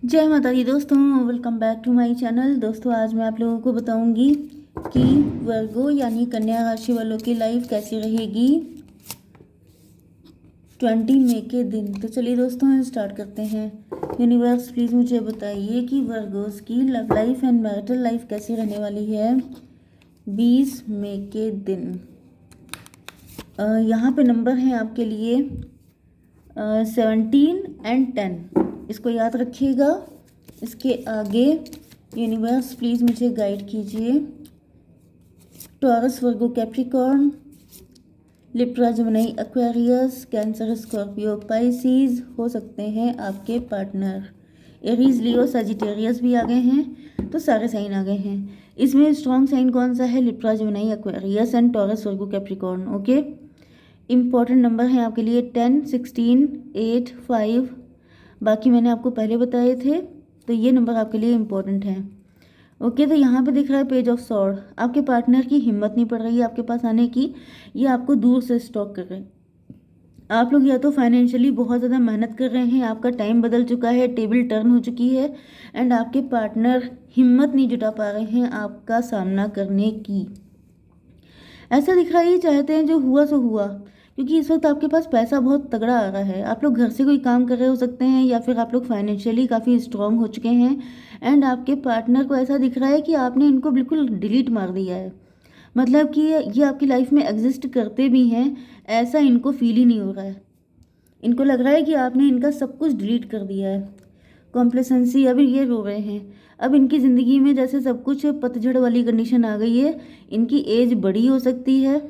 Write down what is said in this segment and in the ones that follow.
जय माता दी दोस्तों, welcome back to my channel. दोस्तों आज मैं आप लोगों को बताऊंगी कि वर्गो यानी कन्या राशि वालों की लाइफ कैसी रहेगी 20 मई के दिन। तो चलिए दोस्तों स्टार्ट करते हैं। यूनिवर्स प्लीज़ मुझे बताइए कि वर्गोस की love life and marital life कैसी रहने वाली है 20 मई के दिन। यहाँ पे नंबर हैं आपके लिए 17 एंड 10, इसको याद रखिएगा। इसके आगे यूनिवर्स प्लीज़ मुझे गाइड कीजिए। Taurus, Virgo, Capricorn, Libra, Gemini, Aquarius, Cancer, Scorpio, Pisces हो सकते हैं आपके पार्टनर। एरीज, लियो, सजिटेरियस भी आ गए हैं, तो सारे साइन आ गए हैं। इसमें स्ट्रॉन्ग साइन कौन सा है? Libra, Gemini, Aquarius and taurus, Virgo, Capricorn. Okay, important number हैं आपके लिए 10, 16, 8, 5। बाकी मैंने आपको पहले बताए थे, तो ये नंबर आपके लिए इम्पोर्टेंट हैं। ओके, तो यहाँ पे दिख रहा है पेज ऑफ सॉर्ड। आपके पार्टनर की हिम्मत नहीं पड़ रही है आपके पास आने की, ये आपको दूर से स्टॉक कर रहे हैं। आप लोग या तो फाइनेंशियली बहुत ज़्यादा मेहनत कर रहे हैं, आपका टाइम बदल चुका है, टेबल टर्न हो चुकी है, एंड आपके पार्टनर हिम्मत नहीं जुटा पा रहे हैं आपका सामना करने की। ऐसा दिख रहा है ये चाहते हैं जो हुआ सो हुआ, क्योंकि इस वक्त आपके पास पैसा बहुत तगड़ा आ रहा है। आप लोग घर से कोई काम कर रहे हो सकते हैं, या फिर आप लोग फाइनेंशियली काफ़ी स्ट्रांग हो चुके हैं, एंड आपके पार्टनर को ऐसा दिख रहा है कि आपने इनको बिल्कुल डिलीट मार दिया है। मतलब कि ये आपकी लाइफ में एग्जिस्ट करते भी हैं, ऐसा इनको फील ही नहीं हो रहा है। इनको लग रहा है कि आपने इनका सब कुछ डिलीट कर दिया है। कॉम्प्लेसेंसी, अभी ये रो रहे हैं। अब इनकी ज़िंदगी में जैसे सब कुछ पतझड़ वाली कंडीशन आ गई है, इनकी एज बड़ी हो सकती है,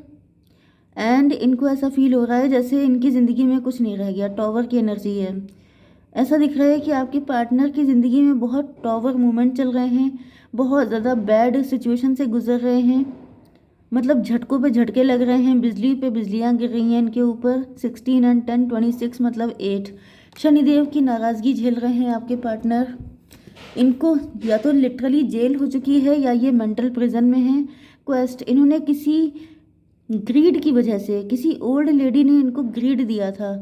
एंड इनको ऐसा फील हो रहा है जैसे इनकी ज़िंदगी में कुछ नहीं रह गया। टॉवर की एनर्जी है। ऐसा दिख रहा है कि आपके पार्टनर की ज़िंदगी में बहुत टॉवर मूवमेंट चल रहे हैं, बहुत ज़्यादा बैड सिचुएशन से गुजर रहे हैं। मतलब झटकों पे झटके लग रहे हैं, बिजली पे बिजलियाँ गिर रही हैं इनके ऊपर। 16 एंड 10, 26 मतलब 8। शनिदेव की नाराज़गी झेल रहे हैं आपके पार्टनर। इनको या तो लिटरली जेल हो चुकी है, या ये मेंटल प्रिजन में हैं। क्वेस्ट, इन्होंने किसी ग्रीड की वजह से, किसी ओल्ड लेडी ने इनको ग्रीड दिया था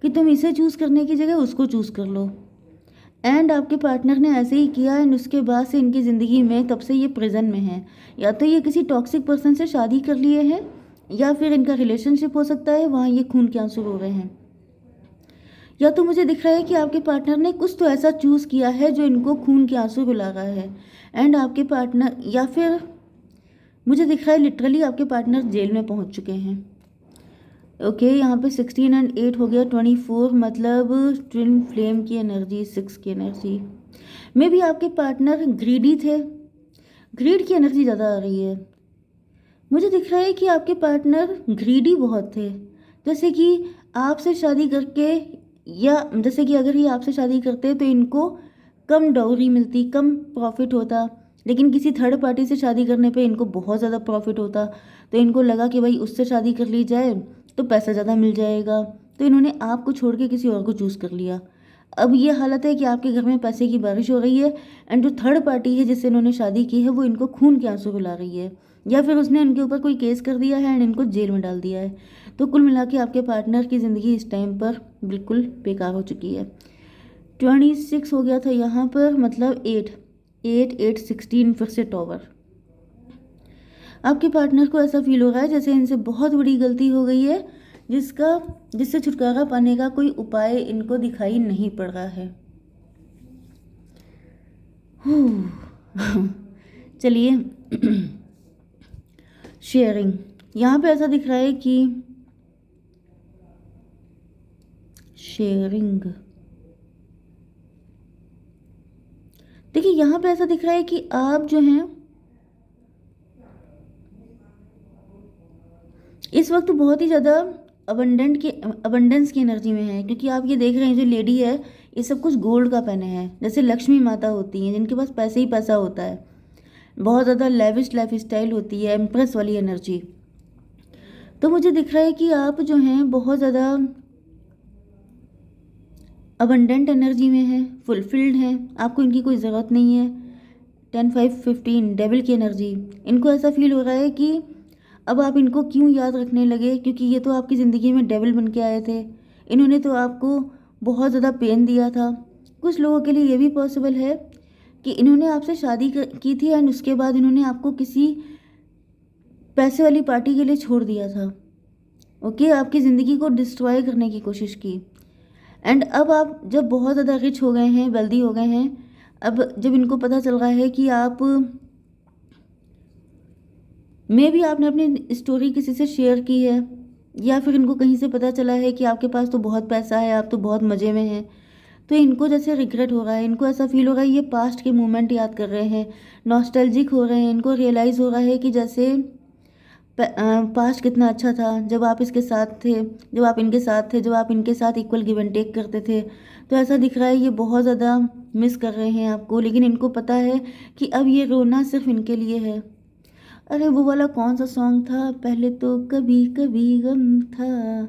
कि तुम इसे चूज़ करने की जगह उसको चूज़ कर लो, एंड आपके पार्टनर ने ऐसे ही किया, एंड उसके बाद से इनकी ज़िंदगी में तब से ये प्रिजन में है। या तो ये किसी टॉक्सिक पर्सन से शादी कर लिए हैं, या फिर इनका रिलेशनशिप हो सकता है, वहाँ ये खून के आंसू रो रहे हैं। या तो मुझे दिख रहा है कि आपके पार्टनर ने कुछ तो ऐसा चूज़ किया है जो इनको खून के आंसू रुला रहा है, एंड आपके पार्टनर, या फिर मुझे दिख रहा है लिटरली आपके पार्टनर जेल में पहुंच चुके हैं। ओके, यहाँ पे 16 एंड 8 हो गया 24, मतलब ट्विन फ्लेम की एनर्जी, 6 की एनर्जी। मे भी आपके पार्टनर ग्रीडी थे, ग्रीड की एनर्जी ज़्यादा आ रही है। मुझे दिख रहा है कि आपके पार्टनर ग्रीडी बहुत थे, जैसे कि आपसे शादी करके, या जैसे कि अगर ये आपसे शादी करते तो इनको कम डाउरी मिलती, कम प्रॉफिट होता, लेकिन किसी थर्ड पार्टी से शादी करने पे इनको बहुत ज़्यादा प्रॉफिट होता। तो इनको लगा कि भाई उससे शादी कर ली जाए तो पैसा ज़्यादा मिल जाएगा, तो इन्होंने आपको छोड़ के किसी और को चूज़ कर लिया। अब ये हालत है कि आपके घर में पैसे की बारिश हो रही है, एंड जो थर्ड पार्टी है जिससे इन्होंने शादी की है वो इनको खून के आंसू रुला रही है, या फिर उसने इनके ऊपर कोई केस कर दिया है एंड इनको जेल में डाल दिया है। तो कुल मिला के आपके पार्टनर की ज़िंदगी इस टाइम पर बिल्कुल बेकार हो चुकी है। 26 हो गया था यहाँ पर, मतलब 8, 8, 8, 16 फिर से टॉवर। आपके पार्टनर को ऐसा फील हो रहा है जैसे इनसे बहुत बड़ी गलती हो गई है, जिससे छुटकारा पाने का कोई उपाय इनको दिखाई नहीं पड़ रहा है। चलिए शेयरिंग, यहाँ पे ऐसा दिख रहा है कि शेयरिंग, देखिए यहाँ पे ऐसा दिख रहा है कि आप जो हैं इस वक्त बहुत ही ज़्यादा अबंडेंस की एनर्जी में है, क्योंकि आप ये देख रहे हैं जो लेडी है ये सब कुछ गोल्ड का पहने हैं, जैसे लक्ष्मी माता होती हैं जिनके पास पैसे ही पैसा होता है, बहुत ज़्यादा लेविश लाइफ स्टाइल होती है, एम्प्रेस वाली एनर्जी। तो मुझे दिख रहा है कि आप जो हैं बहुत ज़्यादा अबंडेंट एनर्जी में हैं, फुलफिल्ड हैं, आपको इनकी कोई ज़रूरत नहीं है। 10, 5, 15 डेविल की एनर्जी। इनको ऐसा फील हो रहा है कि अब आप इनको क्यों याद रखने लगे, क्योंकि ये तो आपकी ज़िंदगी में डेविल बन के आए थे। इन्होंने तो आपको बहुत ज़्यादा पेन दिया था, कुछ लोगों के लिए ये भी पॉसिबल है कि इन्होंने आपसे शादी की थी एंड उसके बाद इन्होंने आपको किसी पैसे वाली पार्टी के लिए छोड़ दिया था। ओके, आपकी ज़िंदगी को डिस्ट्रॉय करने की कोशिश की। एंड अब आप जब बहुत ज़्यादा रिच हो गए हैं, वेल्दी हो गए हैं, अब जब इनको पता चल रहा है कि आप मे भी आपने अपनी स्टोरी किसी से शेयर की है, या फिर इनको कहीं से पता चला है कि आपके पास तो बहुत पैसा है, आप तो बहुत मज़े में हैं, तो इनको जैसे रिग्रेट हो रहा है, इनको ऐसा फील हो रहा है, ये पास्ट के मोमेंट याद कर रहे हैं, नॉस्टैल्जिक हो रहे हैं। इनको रियलाइज़ हो रहा है कि जैसे पास्ट कितना अच्छा था जब आप इसके साथ थे, जब आप इनके साथ थे, जब आप इनके साथ इक्वल गिव एंड टेक करते थे। तो ऐसा दिख रहा है ये बहुत ज़्यादा मिस कर रहे हैं आपको, लेकिन इनको पता है कि अब ये रोना सिर्फ इनके लिए है। अरे वो वाला कौन सा सॉन्ग था, पहले तो कभी कभी गम था,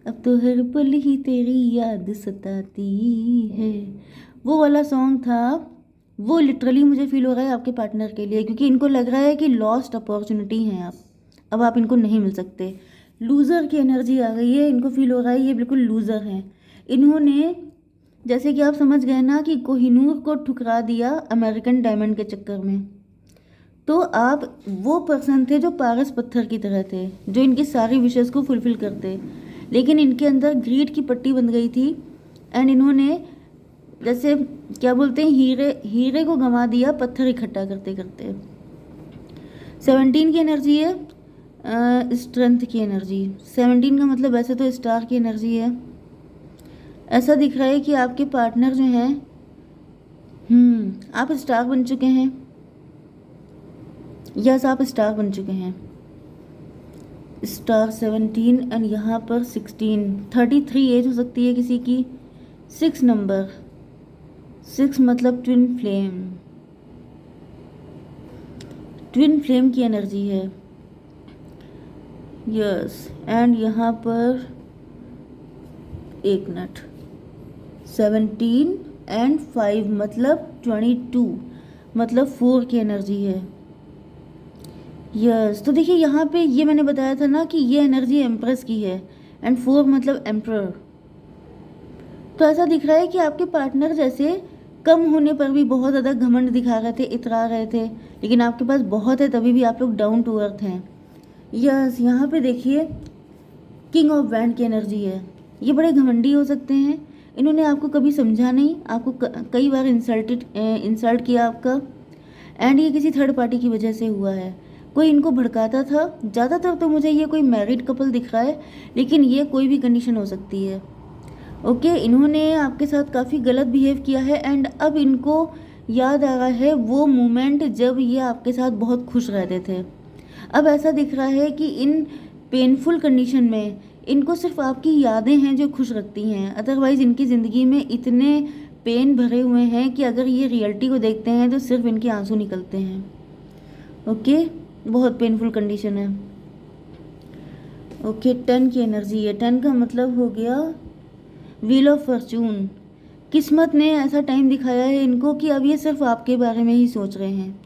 अब तो हर पल ही तेरी याद सताती है, वो वाला सॉन्ग था। वो लिटरली मुझे फील हो रहा है आपके पार्टनर के लिए, क्योंकि इनको लग रहा है कि लॉस्ट अपॉर्चुनिटी हैं आप, अब आप इनको नहीं मिल सकते। लूज़र की एनर्जी आ गई है, इनको फील हो रहा है ये बिल्कुल लूज़र हैं। इन्होंने, जैसे कि आप समझ गए ना कि कोहिनूर को ठुकरा दिया अमेरिकन डायमंड के चक्कर में, तो आप वो पर्सन थे जो पारस पत्थर की तरह थे, जो इनकी सारी विशेष को फुलफिल करते, लेकिन इनके अंदर ग्रीड की पट्टी बन गई थी एंड इन्होंने जैसे क्या बोलते हैं, हीरे को गंवा दिया पत्थर इकट्ठा करते करते। 17 की एनर्जी है स्ट्रेंथ की एनर्जी। 17 का मतलब वैसे तो स्टार की एनर्जी है। ऐसा दिख रहा है कि आपके पार्टनर जो हैं, आप स्टार बन चुके हैं। यस, आप स्टार बन चुके हैं। स्टार 17 एंड यहाँ पर 16, 33 एज हो सकती है किसी की। 6 नंबर, 6 मतलब ट्विन फ्लेम, ट्विन फ्लेम की एनर्जी है। यस, एंड यहाँ पर एक मिनट, 17 एंड 5 मतलब 22 मतलब 4 की एनर्जी है। यस, तो देखिए यहाँ पे ये मैंने बताया था ना कि ये एनर्जी एम्प्रेस की है एंड 4 मतलब एम्प्रर। तो ऐसा दिख रहा है कि आपके पार्टनर जैसे कम होने पर भी बहुत ज़्यादा घमंड दिखा रहे थे, इतरा रहे थे, लेकिन आपके पास बहुत है तभी भी आप लोग डाउन टू अर्थ हैं। यस, यहाँ पे देखिए किंग ऑफ वैंड की एनर्जी है। ये बड़े घमंडी हो सकते हैं, इन्होंने आपको कभी समझा नहीं, आपको कई बार इंसल्ट किया आपका, एंड ये किसी थर्ड पार्टी की वजह से हुआ है। कोई इनको भड़काता था। ज़्यादातर तो मुझे ये कोई मैरिड कपल दिख रहा है, लेकिन ये कोई भी कंडीशन हो सकती है। ओके, इन्होंने आपके साथ काफ़ी गलत बिहेव किया है एंड अब इनको याद आ रहा है वो मोमेंट जब ये आपके साथ बहुत खुश रहते थे। अब ऐसा दिख रहा है कि इन पेनफुल कंडीशन में इनको सिर्फ आपकी यादें हैं जो खुश रखती हैं, अदरवाइज़ इनकी ज़िंदगी में इतने पेन भरे हुए हैं कि अगर ये रियलिटी को देखते हैं तो सिर्फ इनके आंसू निकलते हैं। ओके, बहुत पेनफुल कंडीशन है। ओके, 10 की एनर्जी है। 10 का मतलब हो गया व्हील ऑफ फॉर्चून। किस्मत ने ऐसा टाइम दिखाया है इनको कि अब ये सिर्फ आपके बारे में ही सोच रहे हैं,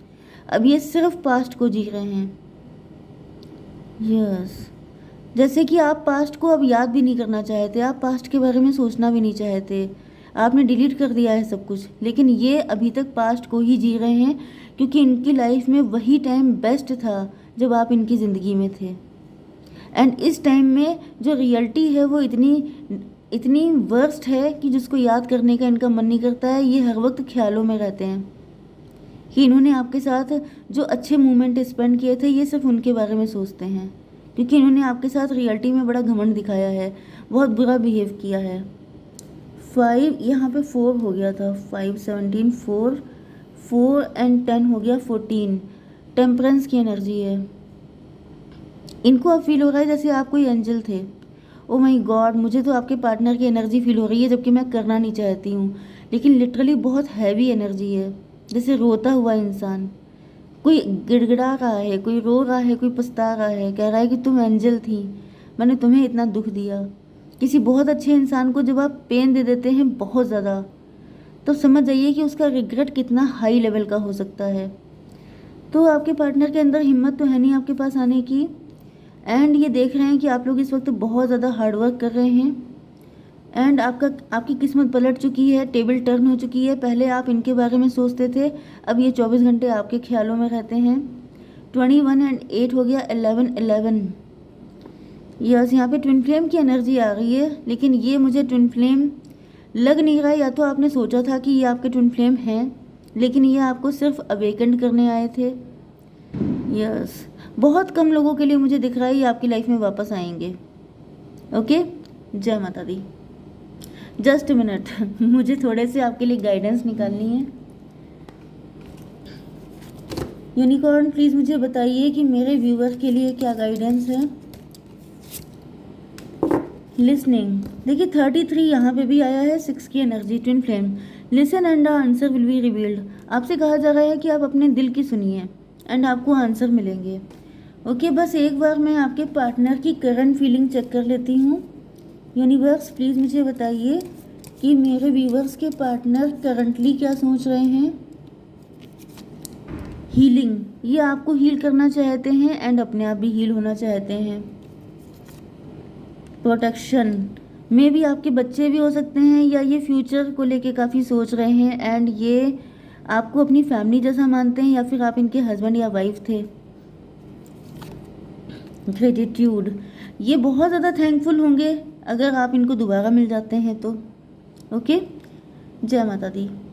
अब ये सिर्फ पास्ट को जी रहे हैं। यस, जैसे कि आप पास्ट को अब याद भी नहीं करना चाहते, आप पास्ट के बारे में सोचना भी नहीं चाहते, आपने डिलीट कर दिया है सब कुछ, लेकिन ये अभी तक पास्ट को ही जी रहे हैं, क्योंकि इनकी लाइफ में वही टाइम बेस्ट था जब आप इनकी ज़िंदगी में थे। एंड इस टाइम में जो रियलिटी है वो इतनी वर्स्ट है कि जिसको याद करने का इनका मन नहीं करता है। ये हर वक्त ख्यालों में रहते हैं कि इन्होंने आपके साथ जो अच्छे मोमेंट स्पेंड किए थे, ये सिर्फ उनके बारे में सोचते हैं, क्योंकि इन्होंने आपके साथ रियलिटी में बड़ा घमंड दिखाया है, बहुत बुरा बिहेव किया है। 5 यहाँ पे 4 हो गया था, 5 17 4 एंड 10 हो गया 14। टेम्परेंस की एनर्जी है। इनको अब फील हो रहा है जैसे आप कोई एंजल थे। ओ माय गॉड, मुझे तो आपके पार्टनर की एनर्जी फील हो रही है, जबकि मैं करना नहीं चाहती हूँ, लेकिन लिटरली बहुत हैवी एनर्जी है, जैसे रोता हुआ इंसान। कोई गिड़गिड़ा रहा है, कोई रो रहा है, कोई पछता रहा है, कह रहा है कि तुम एंजल थी, मैंने तुम्हें इतना दुख दिया। किसी बहुत अच्छे इंसान को जब आप पेन दे देते हैं बहुत ज़्यादा, तो समझ जाइए कि उसका रिग्रेट कितना हाई लेवल का हो सकता है। तो आपके पार्टनर के अंदर हिम्मत तो है नहीं आपके पास आने की, एंड ये देख रहे हैं कि आप लोग इस वक्त बहुत ज़्यादा हार्डवर्क कर रहे हैं, एंड आपकी किस्मत पलट चुकी है, टेबल टर्न हो चुकी है। पहले आप इनके बारे में सोचते थे, अब ये 24 घंटे आपके ख्यालों में रहते हैं। 21 एंड 8 हो गया 11। यस, यहाँ पे ट्विन फ्लेम की एनर्जी आ रही है, लेकिन ये मुझे ट्विन फ्लेम लग नहीं रहा है। या तो आपने सोचा था कि ये आपके ट्विन फ्लेम हैं, लेकिन ये आपको सिर्फ अवेकेंड करने आए थे। यस, बहुत कम लोगों के लिए मुझे दिख रहा है ये आपकी लाइफ में वापस आएंगे। ओके, जय माता दी। जस्ट मिनट, मुझे थोड़े से आपके लिए गाइडेंस निकालनी है। यूनिकॉर्न प्लीज़ मुझे बताइए कि मेरे व्यूअर के लिए क्या गाइडेंस है। लिसनिंग, देखिए 33 यहाँ पे भी आया है, 6 की energy, twin flame. Listen and the answer will be revealed. आपसे कहा जा रहा है कि आप अपने दिल की सुनिए एंड आपको आंसर मिलेंगे। ओके, बस एक बार मैं आपके पार्टनर की करंट फीलिंग चेक कर लेती हूँ। यूनिवर्स प्लीज़ मुझे बताइए कि मेरे व्यूवर्स के पार्टनर करंटली क्या सोच रहे हैं। हीलिंग, ये आपको हील करना चाहते हैं एंड अपने आप भी हील होना चाहते हैं। प्रोटेक्शन, में भी आपके बच्चे भी हो सकते हैं, या ये फ्यूचर को लेके काफ़ी सोच रहे हैं एंड ये आपको अपनी फैमिली जैसा मानते हैं, या फिर आप इनके हस्बैंड या वाइफ थे। ग्रेटिट्यूड, ये बहुत ज़्यादा थैंकफुल होंगे अगर आप इनको दोबारा मिल जाते हैं तो। ओके, जय माता दी।